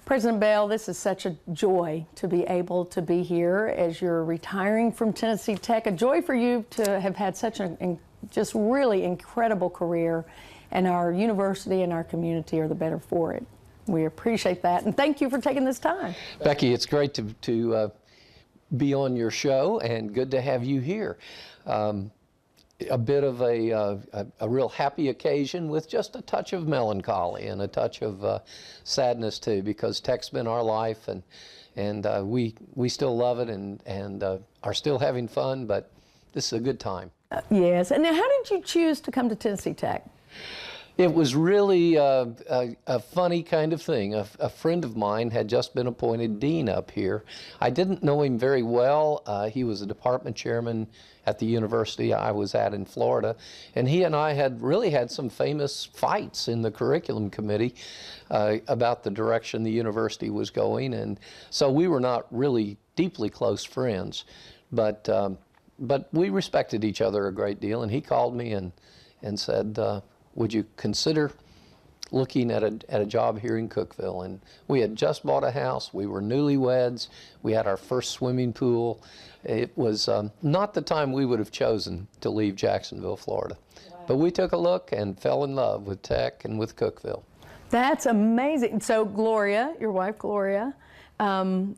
President Bell, this is such a joy to be able to be here as you're retiring from Tennessee Tech. A joy for you to have had such a just really incredible career, and our university and our community are the better for it. We appreciate that, and thank you for taking this time. Becky, it's great to be on your show, and good to have you here. A bit of a real happy occasion with just a touch of melancholy and a touch of sadness too, because Tech's been our life, and we still love it and are still having fun, but this is a good time. Yes, and now how did you choose to come to Tennessee Tech? It was really a funny kind of thing. A friend of mine had just been appointed dean up here. I didn't know him very well. He was a department chairman at the university I was at in Florida, and he and I had really had some famous fights in the curriculum committee about the direction the university was going, and so we were not really deeply close friends, but we respected each other a great deal, and he called me and said, would you consider looking at a job here in Cookeville? And we had just bought a house. We were newlyweds. We had our first swimming pool. It was not the time we would have chosen to leave Jacksonville, Florida. Wow. But we took a look and fell in love with Tech and with Cookeville. That's amazing. So Gloria, your wife Gloria, that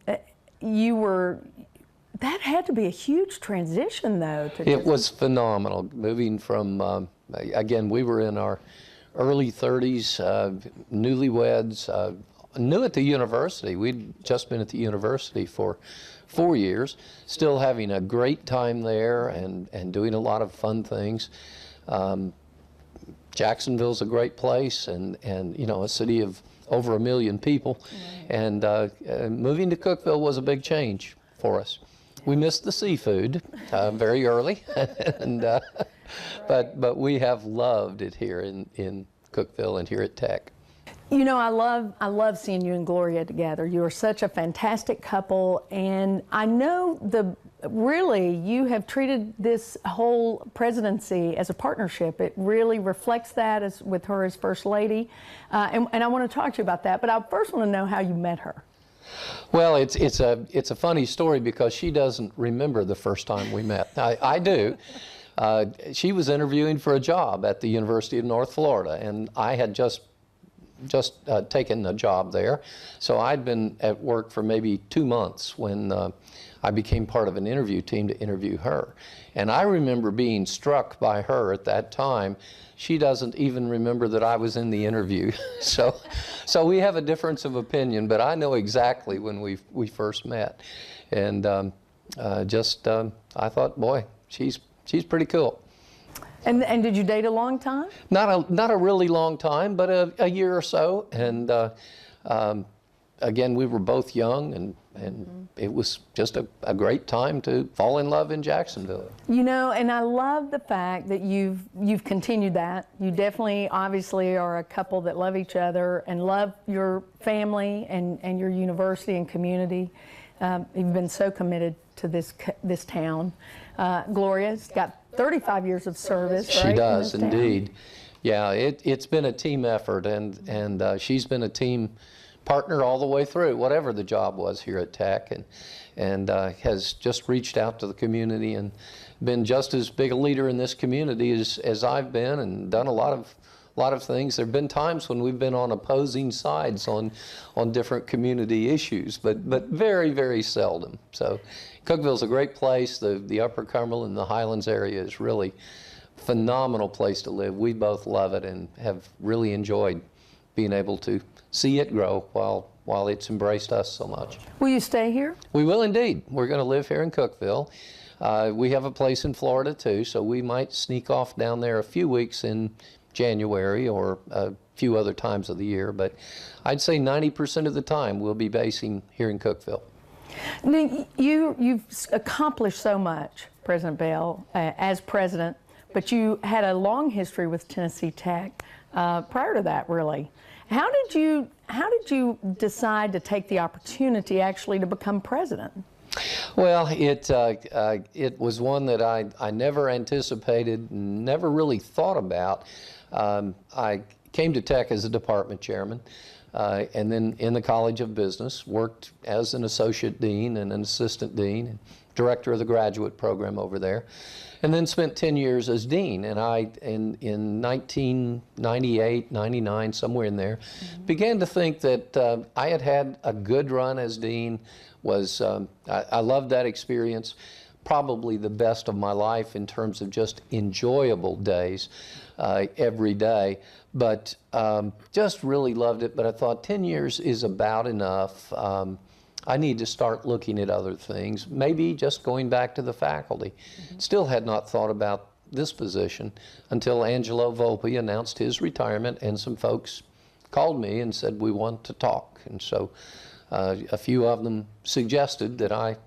had to be a huge transition, though. It was phenomenal. Moving from, again, we were in our early 30s, newlyweds, new at the university. We'd just been at the university for 4 years, still having a great time there and doing a lot of fun things. Jacksonville's a great place, and you know, a city of over 1 million people. Right. And moving to Cookeville was a big change for us. We missed the seafood very early, and, but we have loved it here in Cookeville and here at Tech. You know, I love seeing you and Gloria together. You are such a fantastic couple, and I know really you have treated this whole presidency as a partnership. It really reflects that with her as First Lady, and I want to talk to you about that. But I first want to know how you met her. Well, it's a funny story because she doesn't remember the first time we met. I do. She was interviewing for a job at the University of North Florida, and I had just taken a job there. So I'd been at work for maybe 2 months when I became part of an interview team to interview her. And I remember being struck by her at that time. She doesn't even remember that I was in the interview. So we have a difference of opinion, but I know exactly when we first met. And I thought, boy, she's pretty cool. And did you date a long time? Not a really long time, but a year or so. And again, we were both young, and it was just a great time to fall in love in Jacksonville. You know, and I love the fact that you've continued that. You definitely, obviously, are a couple that love each other and love your family and your university and community. You've been so committed to this town. Gloria's got 35 years of service. She right, does indeed. Yeah, it's been a team effort, and she's been a team partner all the way through, whatever the job was here at Tech, and has just reached out to the community and been just as big a leader in this community as I've been, and done a lot of things. There have been times when we've been on opposing sides on different community issues, but very, very seldom. So Cookeville's a great place. The Upper Cumberland, the Highlands area is really a phenomenal place to live. We both love it and have really enjoyed being able to see it grow while it's embraced us so much. Will you stay here? We will indeed. We're going to live here in Cookeville. We have a place in Florida too, so we might sneak off down there a few weeks in January or a few other times of the year, but I'd say 90% of the time we'll be basing here in Cookeville. Now, you've accomplished so much, President Bell, as president, but you had a long history with Tennessee Tech prior to that, really. How did you decide to take the opportunity actually to become president? Well, it was one that I never anticipated, never really thought about. I came to Tech as a department chairman. and then in the College of Business, worked as an associate dean and an assistant dean, and director of the graduate program over there, and then spent 10 years as dean. And in 1998, 99, somewhere in there, began to think that I had had a good run as dean. I loved that experience, probably the best of my life in terms of just enjoyable days every day, but just really loved it. But I thought 10 years is about enough. I need to start looking at other things, maybe just going back to the faculty. Still had not thought about this position until Angelo Volpe announced his retirement, and some folks called me and said, we want to talk. And so a few of them suggested that I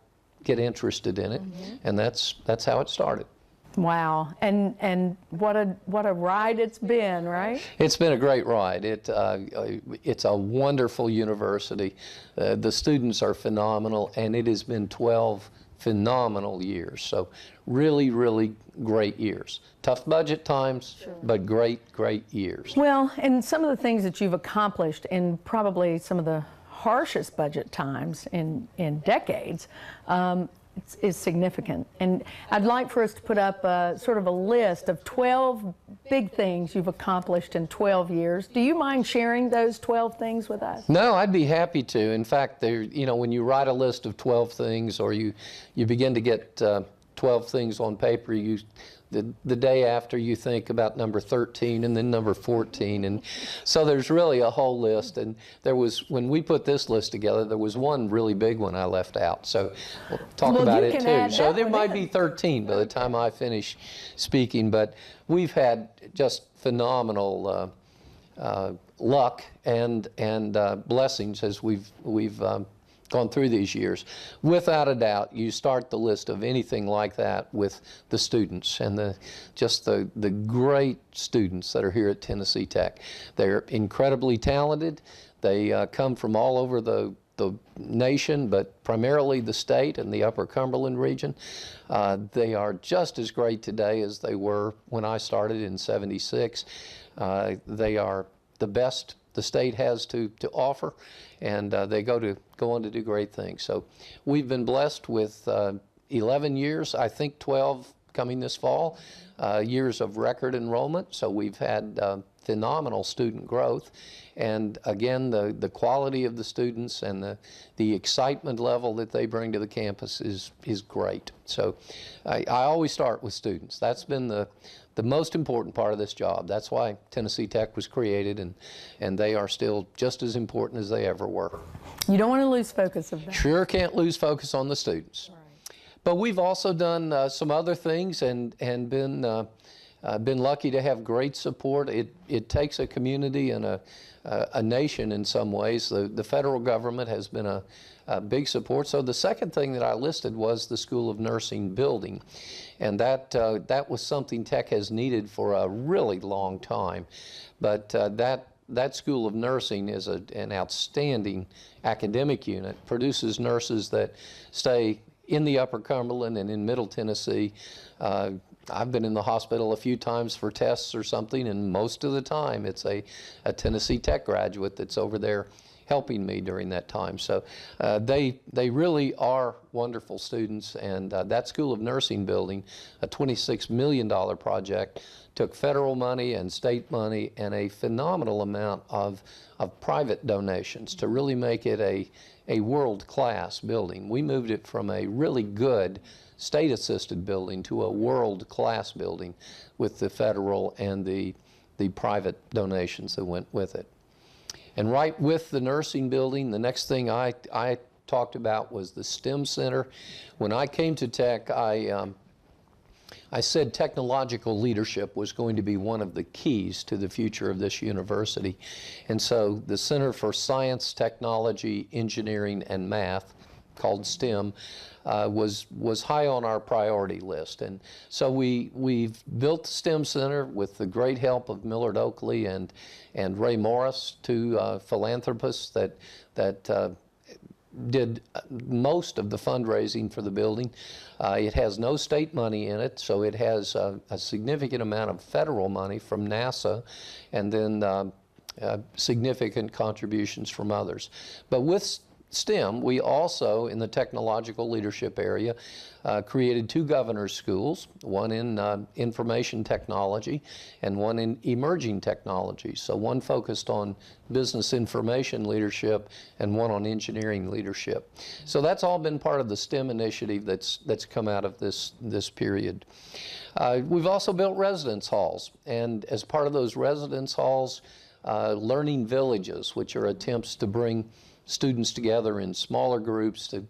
get interested in it, and that's how it started. Wow, and what a ride it's been, right? It's been a great ride. It's a wonderful university. The students are phenomenal, and it has been 12 phenomenal years. So really, really great years. Tough budget times, sure, but great years. Well, and some of the things that you've accomplished in probably some of the harshest budget times in decades is significant. And I'd like for us to put up sort of a list of 12 big things you've accomplished in 12 years. Do you mind sharing those 12 things with us? No, I'd be happy to. In fact, when you write a list of 12 things, or you begin to get 12 things on paper, the day after you think about number 13 and then number 14, and so there's really a whole list. And when we put this list together, there was one really big one I left out, so we'll talk about it too. So there might be 13 by the time I finish speaking, but we've had just phenomenal luck and blessings as we've gone through these years. Without a doubt, you start the list of anything like that with the students and the great students that are here at Tennessee Tech. They're incredibly talented. They come from all over the nation, but primarily the state and the Upper Cumberland region. They are just as great today as they were when I started in '76. They are the best the state has to offer, and they go on to do great things. So we've been blessed with 11 years, I think 12 coming this fall, years of record enrollment. So we've had phenomenal student growth, and again, the quality of the students and the excitement level that they bring to the campus is great. So I always start with students. That's been the most important part of this job. That's why Tennessee Tech was created, and they are still just as important as they ever were. You don't want to lose focus of that. Sure can't lose focus on the students. Right. But we've also done some other things and been lucky to have great support. It takes a community and a nation in some ways. The federal government has been a big support. So the second thing that I listed was the School of Nursing building. And that was something Tech has needed for a really long time. But that School of Nursing is an outstanding academic unit, produces nurses that stay in the Upper Cumberland and in Middle Tennessee. I've been in the hospital a few times for tests or something, and most of the time it's a Tennessee Tech graduate that's over there helping me during that time. So they really are wonderful students, and that School of Nursing building, a $26 million project, took federal money and state money and a phenomenal amount of private donations to really make it a world-class building. We moved it from a really good state-assisted building to a world-class building with the federal and the private donations that went with it. And right with the nursing building, the next thing I talked about was the STEM Center. When I came to Tech, I said technological leadership was going to be one of the keys to the future of this university. And so the Center for Science, Technology, Engineering, and Math, called STEM, was high on our priority list. And so we've built the STEM Center with the great help of Millard Oakley and Ray Morris, two philanthropists that did most of the fundraising for the building. It has no state money in it, so it has a significant amount of federal money from NASA, and then significant contributions from others. But with STEM, we also, in the technological leadership area, created 2 governor's schools, one in information technology and one in emerging technology. So one focused on business information leadership and one on engineering leadership. So that's all been part of the STEM initiative that's come out of this period. We've also built residence halls, and as part of those residence halls, learning villages, which are attempts to bring students together in smaller groups to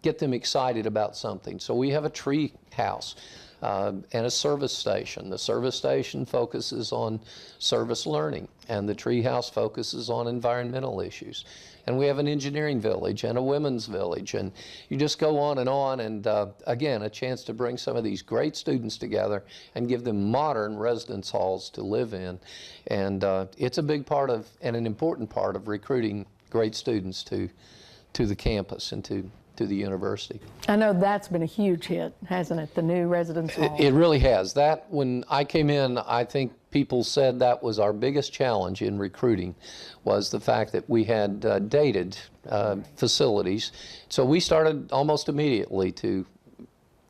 get them excited about something. So we have a tree house and a service station. The service station focuses on service learning, and the tree house focuses on environmental issues. And we have an engineering village and a women's village, and you just go on, and again, a chance to bring some of these great students together and give them modern residence halls to live in. And it's a big part of, and an important part of, recruiting great students to the campus and to the university. I know that's been a huge hit, hasn't it, the new residence hall? It really has. That, when I came in, I think people said that was our biggest challenge in recruiting, was the fact that we had dated facilities. So we started almost immediately to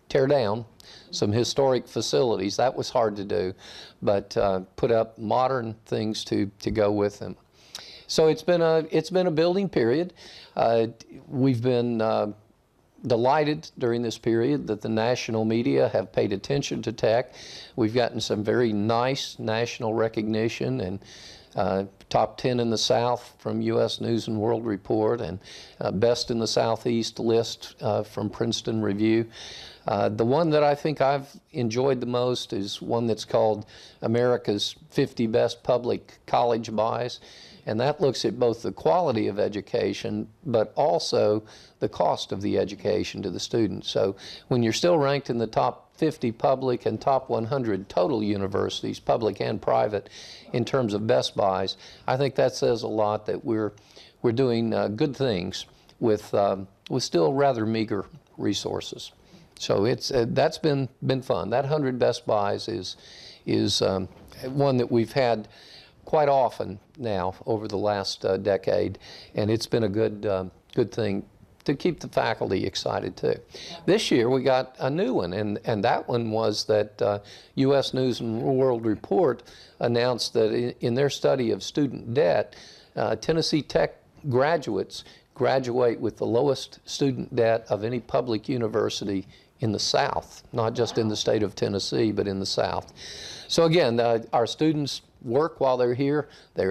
tear down some historic facilities. That was hard to do, but put up modern things to go with them. So it's been a building period. We've been delighted during this period that the national media have paid attention to tech. We've gotten some very nice national recognition, and top 10 in the South from U.S. News and World Report, and best in the Southeast list from Princeton Review. The one that I think I've enjoyed the most is one that's called America's 50 Best Public College Buys. And that looks at both the quality of education, but also the cost of the education to the student. So when you're still ranked in the top 50 public and top 100 total universities, public and private, in terms of best buys, I think that says a lot that we're doing good things with still rather meager resources. So that's been fun. That 100 best buys is one that we've had quite often now over the last decade, and it's been a good thing to keep the faculty excited too. This year we got a new one, and that one was that U.S. News and World Report announced that in their study of student debt, Tennessee Tech graduates graduate with the lowest student debt of any public university in the South, not just in the state of Tennessee, but in the South. So again, our students work while they're here. They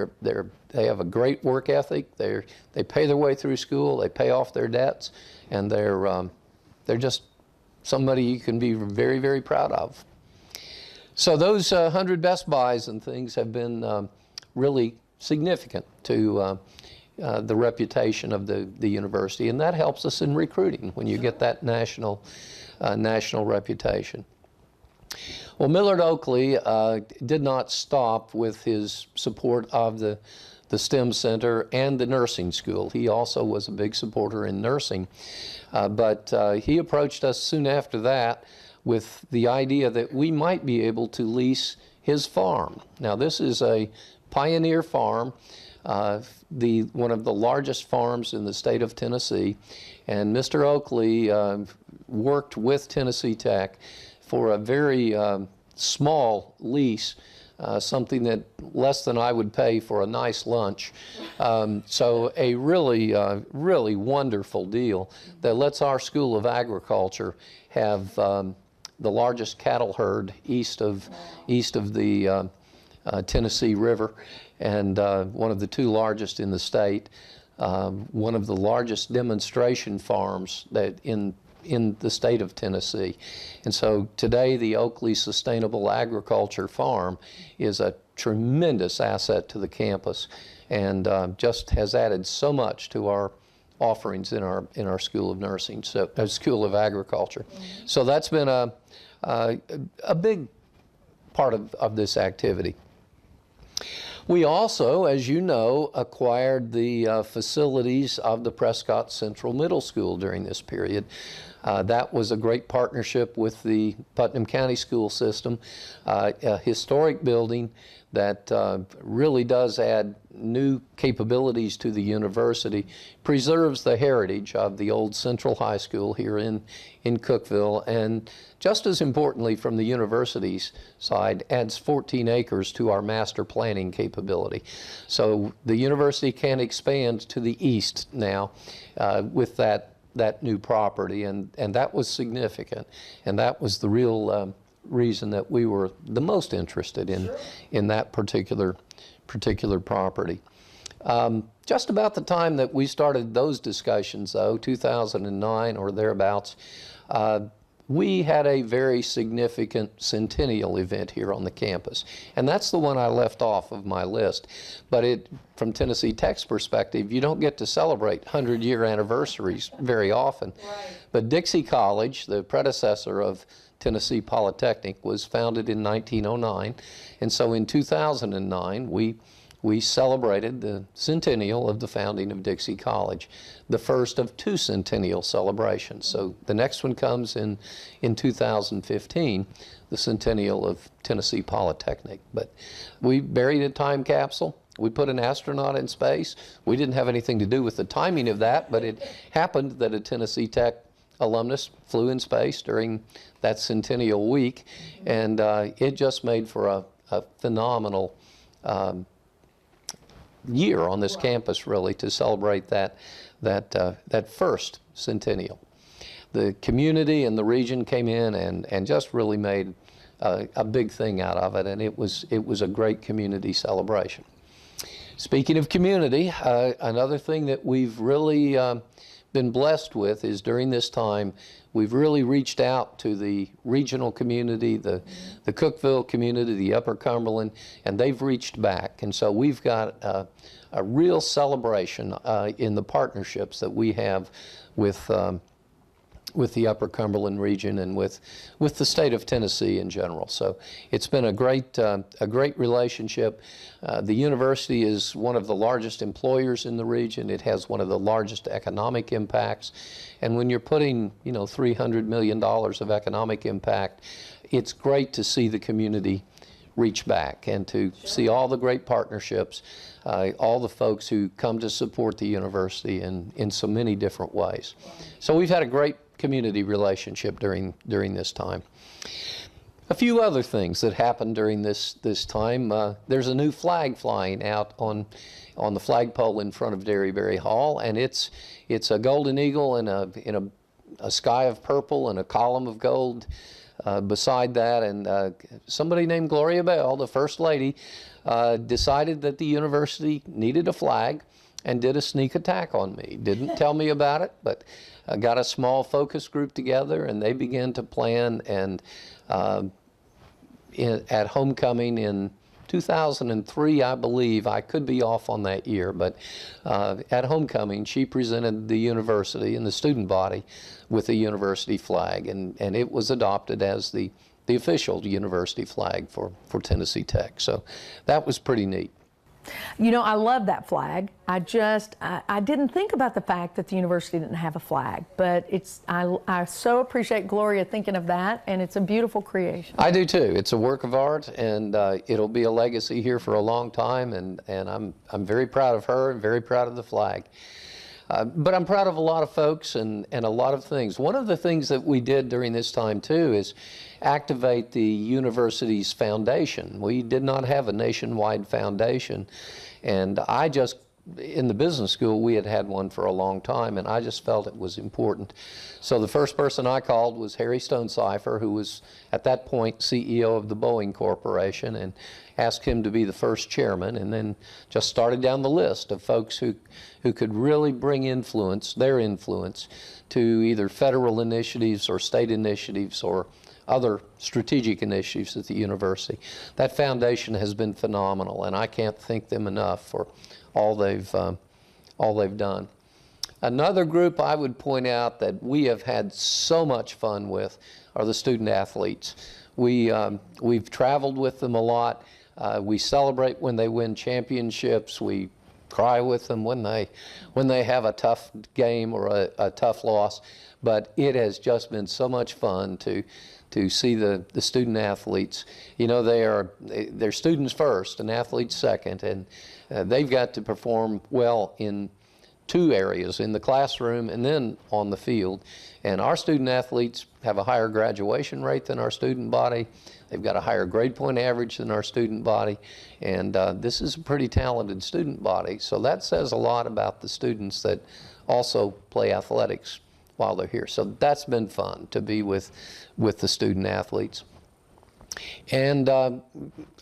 have a great work ethic. They pay their way through school. They pay off their debts, and they're just somebody you can be very, very proud of. So those 100 best buys and things have been really significant to the reputation of the university, and that helps us in recruiting when you get that national reputation. Well, Millard Oakley did not stop with his support of the STEM Center and the nursing school. He also was a big supporter in nursing, but he approached us soon after that with the idea that we might be able to lease his farm. Now, this is a pioneer farm, one of the largest farms in the state of Tennessee, and Mr. Oakley worked with Tennessee Tech for a very small lease, something that less than I would pay for a nice lunch. So a really, really wonderful deal that lets our School of Agriculture have the largest cattle herd east of the Tennessee River, and one of the 2 largest in the state, one of the largest demonstration farms that in the state of Tennessee. And so today the Oakley Sustainable Agriculture Farm is a tremendous asset to the campus, and just has added so much to our offerings in our School of Nursing, so School of Agriculture. So that's been a big part of this activity. We also, as you know, acquired the facilities of the Prescott Central Middle School during this period. That was a great partnership with the Putnam County school system, a historic building that really does add new capabilities to the university, preserves the heritage of the old Central High School here in Cookeville, and just as importantly from the university's side, adds 14 acres to our master planning capability. So the university can expand to the east now with that new property, and that was significant, and that was the real reason that we were the most interested in that particular property. Just about the time that we started those discussions, though, 2009 or thereabouts, we had a very significant Centennial event here on the campus, and that's the one I left off of my list. But from Tennessee Tech's perspective, you don't get to celebrate 100-year anniversaries very often. Right. But Dixie College, the predecessor of Tennessee Polytechnic, was founded in 1909, and so in 2009 we celebrated the centennial of the founding of Dixie College, the first of 2 centennial celebrations. So the next one comes in 2015, the centennial of Tennessee Polytechnic. But we buried a time capsule. We put an astronaut in space. We didn't have anything to do with the timing of that, but it happened that a Tennessee Tech alumnus flew in space during that centennial week, and it just made for a phenomenal year on this campus, really, to celebrate that first centennial. The community and the region came in and just really made a big thing out of it, and it was a great community celebration. Speaking of community, another thing that we've really been blessed with is during this time we've really reached out to the regional community, the Cookeville community, the Upper Cumberland, and they've reached back. And so we've got a real celebration in the partnerships that we have with the Upper Cumberland region and with the state of Tennessee in general. So it's been a great relationship. The university is one of the largest employers in the region. It has one of the largest economic impacts. And when you're putting, $300 million of economic impact, it's great to see the community reach back and to see all the great partnerships, all the folks who come to support the university in so many different ways. So we've had a great community relationship during this time. A few other things that happened during this time. There's a new flag flying out on the flagpole in front of Derryberry Hall, and it's a golden eagle in a sky of purple and a column of gold beside that. And somebody named Gloria Bell, the First Lady, decided that the university needed a flag and did a sneak attack on me. Didn't tell me about it, but got a small focus group together, and they began to plan. And at homecoming in 2003, I believe, I could be off on that year, but at homecoming, she presented the university and the student body with a university flag, and it was adopted as the official university flag for Tennessee Tech. So that was pretty neat. I love that flag. I didn't think about the fact that the university didn't have a flag, but I so appreciate Gloria thinking of that, and it's a beautiful creation. I do too. It's a work of art, and it'll be a legacy here for a long time, and I'm very proud of her and very proud of the flag. But I'm proud of a lot of folks and a lot of things. One of the things that we did during this time too is activate the university's foundation. We did not have a nationwide foundation, and in the business school we had one for a long time, and I just felt it was important. So the first person I called was Harry Stonecipher, who was at that point CEO of the Boeing Corporation, and asked him to be the first chairman, and then just started down the list of folks who could really bring their influence to either federal initiatives or state initiatives or other strategic initiatives at the university. That foundation has been phenomenal, and I can't thank them enough for all they've done. Another group I would point out that we have had so much fun with are the student athletes. We've traveled with them a lot. We celebrate when they win championships. We cry with them when they have a tough game or a tough loss. But it has just been so much fun to see the student athletes. You know, they're students first and athletes second, and they've got to perform well in two areas, in the classroom and then on the field. And our student athletes have a higher graduation rate than our student body. They've got a higher grade point average than our student body. And this is a pretty talented student body. So that says a lot about the students that also play athletics while they're here. So that's been fun to be with the student athletes. And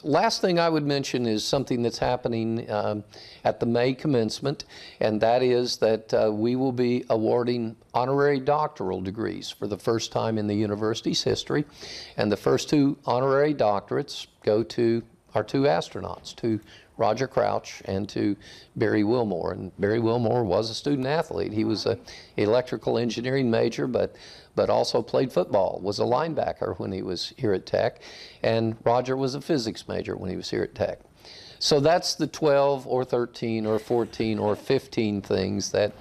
last thing I would mention is something that's happening at the May commencement, and that is that we will be awarding honorary doctoral degrees for the first time in the university's history. And the first two honorary doctorates go to our two astronauts, to Roger Crouch and to Barry Wilmore. And Barry Wilmore was a student athlete. He was an electrical engineering major, but also played football, was a linebacker when he was here at Tech. And Roger was a physics major when he was here at Tech. So that's the 12 or 13 or 14 or 15 things that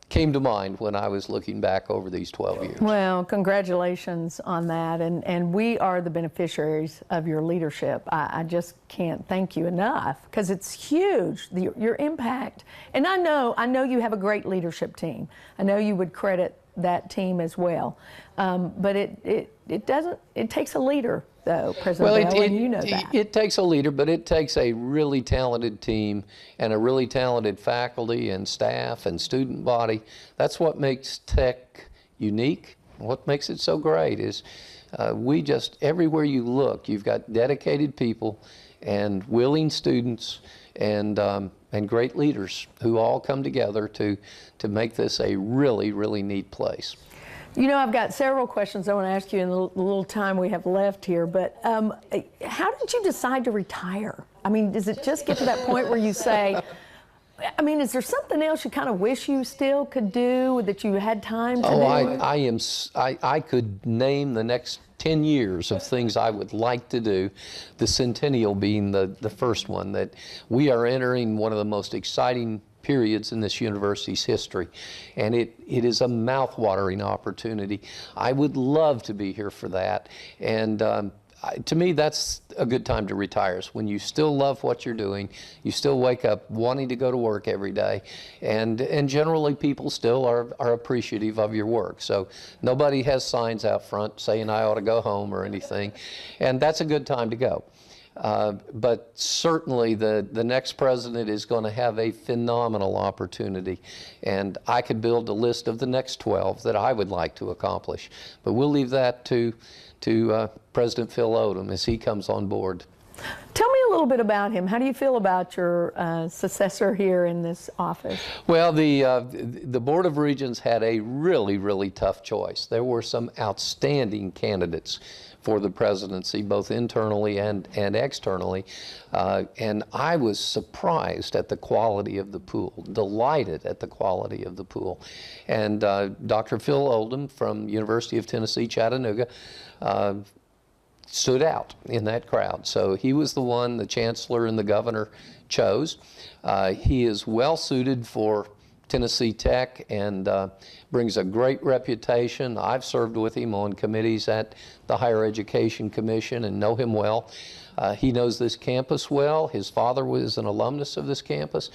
came to mind when I was looking back over these 12 years. Well, congratulations on that, and we are the beneficiaries of your leadership. I just can't thank you enough, because it's huge, your impact. And I know you have a great leadership team. I know you would credit that team as well, but it takes a leader, though, President Bell, and you know that. It takes a leader, but it takes a really talented team and a really talented faculty and staff and student body. That's what makes Tech unique. What makes it so great is we just, everywhere you look, you've got dedicated people and willing students and great leaders who all come together to make this a really, really neat place. You know, I've got several questions I want to ask you in the little time we have left here, but how did you decide to retire? I mean, does it just get to that point where you say, I mean, is there something else you kind of wish you still could do, that you had time to do? I could name the next 10 years of things I would like to do, the Centennial being the first one. That we are entering one of the most exciting periods in this university's history, and it is a mouth-watering opportunity. I would love to be here for that, and to me, that's a good time to retire, is when you still love what you're doing, you still wake up wanting to go to work every day, and generally people still are appreciative of your work. So nobody has signs out front saying I ought to go home or anything, and that's a good time to go. But certainly the next president is going to have a phenomenal opportunity, and I could build a list of the next 12 that I would like to accomplish. But we'll leave that to President Phil Odom as he comes on board. Tell me a little bit about him. How do you feel about your successor here in this office? Well, the Board of Regents had a really, really tough choice. There were some outstanding candidates for the presidency, both internally and externally. And I was surprised at the quality of the pool, delighted at the quality of the pool. And Dr. Phil Oldham from University of Tennessee, Chattanooga, stood out in that crowd. So he was the one the chancellor and the governor chose. He is well suited for Tennessee Tech and brings a great reputation. I've served with him on committees at the Higher Education Commission and know him well. He knows this campus well. His father was an alumnus of this campus.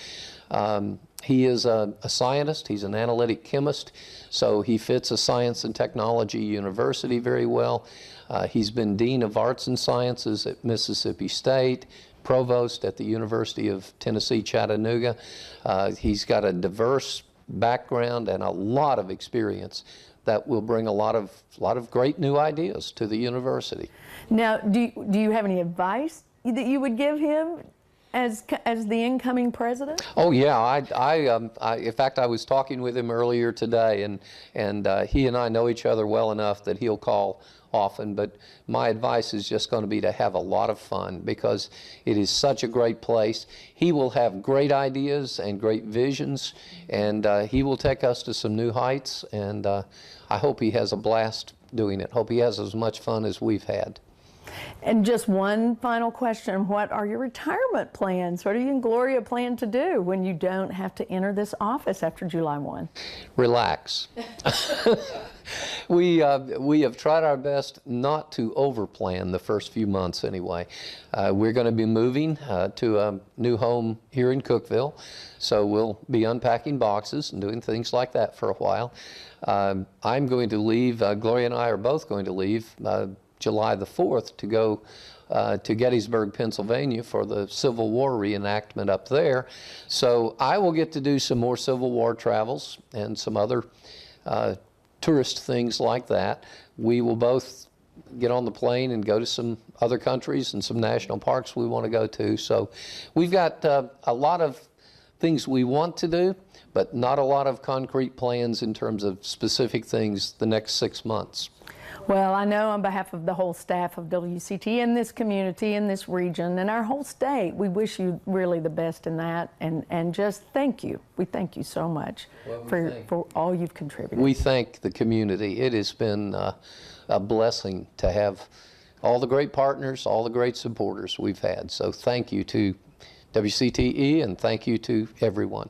He is a scientist. He's an analytic chemist, so he fits a science and technology university very well. He's been Dean of Arts and Sciences at Mississippi State, Provost at the University of Tennessee, Chattanooga. He's got a diverse background and a lot of experience that will bring a lot of great new ideas to the university. Now, do you have any advice that you would give him as the incoming president? Oh yeah, in fact I was talking with him earlier today, and he and I know each other well enough that he'll call often, but my advice is just going to be to have a lot of fun, because it is such a great place. He will have great ideas and great visions, and he will take us to some new heights, and I hope he has a blast doing it. Hope he has as much fun as we've had. And just one final question. What are your retirement plans? What do you and Gloria plan to do when you don't have to enter this office after July 1? Relax. We have tried our best not to overplan the first few months anyway. We're going to be moving to a new home here in Cookeville, so we'll be unpacking boxes and doing things like that for a while. I'm going to leave, Gloria and I are both going to leave July the 4th to go to Gettysburg, Pennsylvania for the Civil War reenactment up there. So I will get to do some more Civil War travels and some other tourist things like that. We will both get on the plane and go to some other countries and some national parks we want to go to. So we've got a lot of things we want to do, but not a lot of concrete plans in terms of specific things the next 6 months. Well, I know on behalf of the whole staff of WCT and this community and this region and our whole state, we wish you really the best in that, and just thank you. We thank you so much for all you've contributed. We thank the community. It has been a blessing to have all the great partners, all the great supporters we've had. So thank you to WCTE and thank you to everyone.